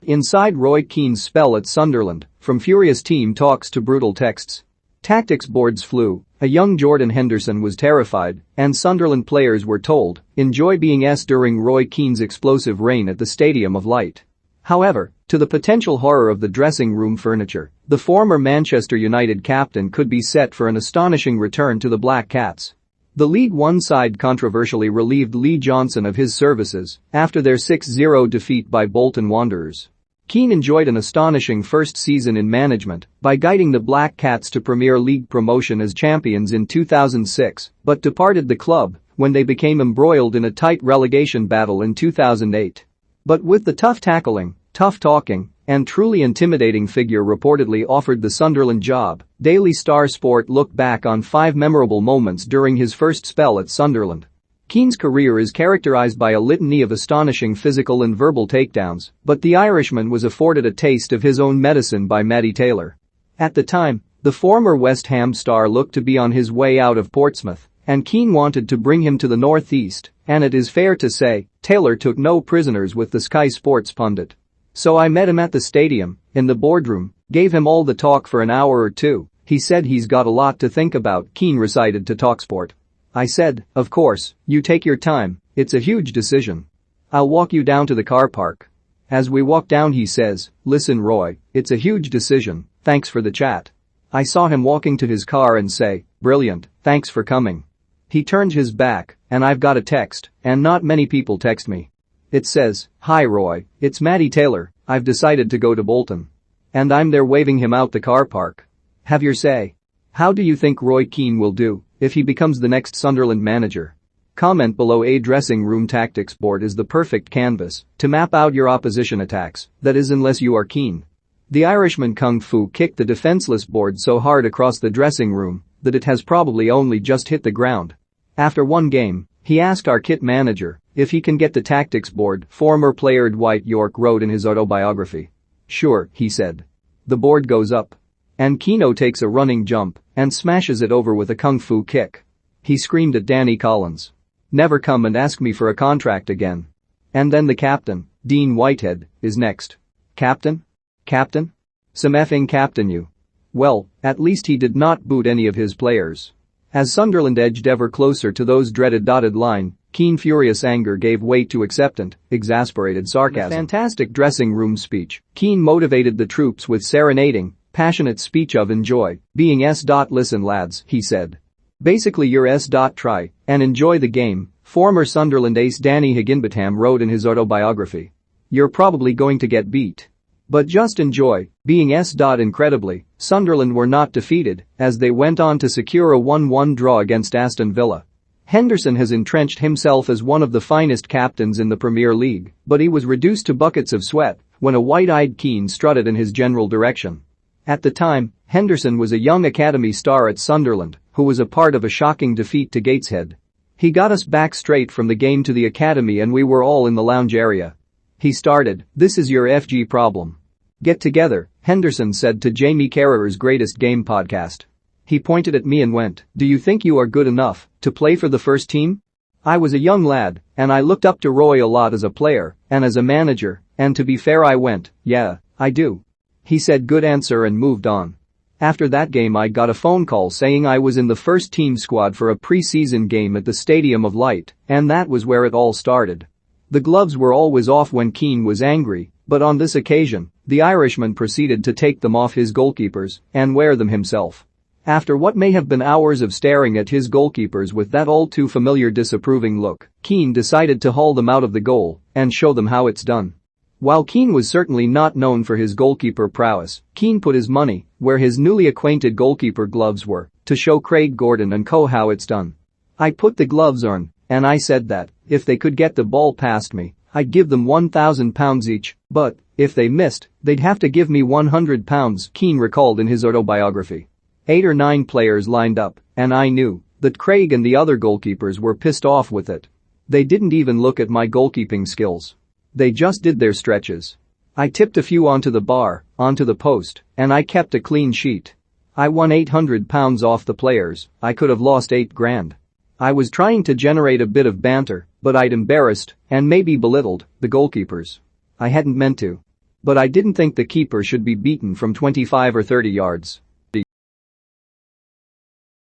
Inside Roy Keane's spell at Sunderland, from furious team talks to brutal texts. Tactics boards flew, a young Jordan Henderson was terrified, and Sunderland players were told, enjoy being S during Roy Keane's explosive reign at the Stadium of Light. However, to the potential horror of the dressing room furniture, the former Manchester United captain could be set for an astonishing return to the Black Cats. The League One side controversially relieved Lee Johnson of his services after their 6-0 defeat by Bolton Wanderers. Keane enjoyed an astonishing first season in management by guiding the Black Cats to Premier League promotion as champions in 2006, but departed the club when they became embroiled in a tight relegation battle in 2008. But with the tough tackling, tough talking, and truly intimidating figure reportedly offered the Sunderland job, Daily Star Sport looked back on 5 memorable moments during his first spell at Sunderland. Keane's career is characterized by a litany of astonishing physical and verbal takedowns, but the Irishman was afforded a taste of his own medicine by Matty Taylor. At the time, the former West Ham star looked to be on his way out of Portsmouth, and Keane wanted to bring him to the northeast, and it is fair to say, Taylor took no prisoners with the Sky Sports pundit. So I met him at the stadium, in the boardroom, gave him all the talk for an hour or two. He said he's got a lot to think about, Keane recited to TalkSport. I said, of course, you take your time, it's a huge decision. I'll walk you down to the car park. As we walk down he says, listen Roy, it's a huge decision, thanks for the chat. I saw him walking to his car and say, brilliant, thanks for coming. He turned his back, and I've got a text, and not many people text me. It says, hi Roy, it's Matty Taylor, I've decided to go to Bolton. And I'm there waving him out the car park. Have your say. How do you think Roy Keane will do if he becomes the next Sunderland manager? Comment below. A dressing room tactics board is the perfect canvas to map out your opposition attacks, that is unless you are Keane. The Irishman kung fu kicked the defenseless board so hard across the dressing room that it has probably only just hit the ground. After one game, he asked our kit manager if he can get the tactics board, former player Dwight York wrote in his autobiography. Sure, he said. The board goes up. And Keano takes a running jump and smashes it over with a kung fu kick. He screamed at Danny Collins. Never come and ask me for a contract again. And then the captain, Dean Whitehead, is next. Captain? Captain? Some effing captain you. Well, at least he did not boot any of his players. As Sunderland edged ever closer to those dreaded dotted line, Keane's furious anger gave way to exasperated sarcasm. In a fantastic dressing room speech, Keane motivated the troops with serenading, passionate speech of enjoy being S. Listen lads, he said. Basically you're S. Try and enjoy the game, former Sunderland ace Danny Higginbotham wrote in his autobiography. You're probably going to get beat. But just enjoy being S. Incredibly, Sunderland were not defeated as they went on to secure a 1-1 draw against Aston Villa. Henderson has entrenched himself as one of the finest captains in the Premier League, but he was reduced to buckets of sweat when a white-eyed Keane strutted in his general direction. At the time, Henderson was a young academy star at Sunderland who was a part of a shocking defeat to Gateshead. He got us back straight from the game to the academy and we were all in the lounge area. He started, this is your FG problem. Get together, Henderson said to Jamie Carragher's Greatest Game podcast. He pointed at me and went, do you think you are good enough to play for the first team? I was a young lad, and I looked up to Roy a lot as a player and as a manager, and to be fair I went, yeah, I do. He said good answer and moved on. After that game I got a phone call saying I was in the first team squad for a pre-season game at the Stadium of Light, and that was where it all started. The gloves were always off when Keane was angry, but on this occasion, the Irishman proceeded to take them off his goalkeepers and wear them himself. After what may have been hours of staring at his goalkeepers with that all too familiar disapproving look, Keane decided to haul them out of the goal and show them how it's done. While Keane was certainly not known for his goalkeeper prowess, Keane put his money where his newly acquainted goalkeeper gloves were to show Craig Gordon and co how it's done. I put the gloves on, and I said that if they could get the ball past me, I'd give them £1,000 each, but if they missed, they'd have to give me £100, Keane recalled in his autobiography. 8 or 9 players lined up, and I knew that Craig and the other goalkeepers were pissed off with it. They didn't even look at my goalkeeping skills. They just did their stretches. I tipped a few onto the bar, onto the post, and I kept a clean sheet. I won £800 off the players, I could have lost 8 grand. I was trying to generate a bit of banter, but I'd embarrassed, and maybe belittled, the goalkeepers. I hadn't meant to. But I didn't think the keeper should be beaten from 25 or 30 yards.